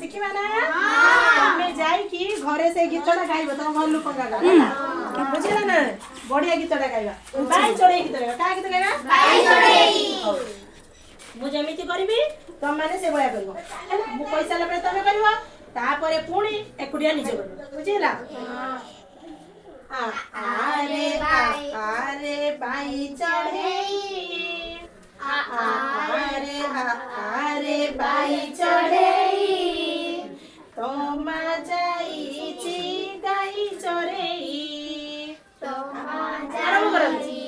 शिखिबा ना हमें जाई कि घरे से गीतटा गाइबो तम घर लोक गागा बुझिला ना बढ़िया गीतटा गाइबा बाई चढ़े गीत गाइबा का गीत गाइबा बाई चढ़े मु जेमिति करबी तम माने से बया करबो मु पैसा ले तमे करबो तापरे पुणी एकुडिया निजे करबो बुझिला आरे बाई चढ़े आरे बाई चढ़े तोमा जाईची गाई चरे आरंभ करबी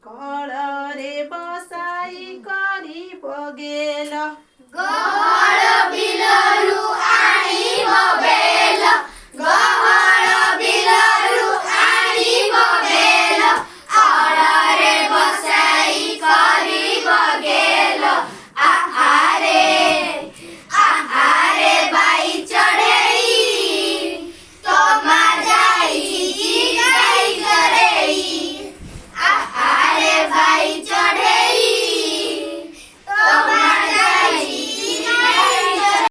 कलरे बसाई करी बगेल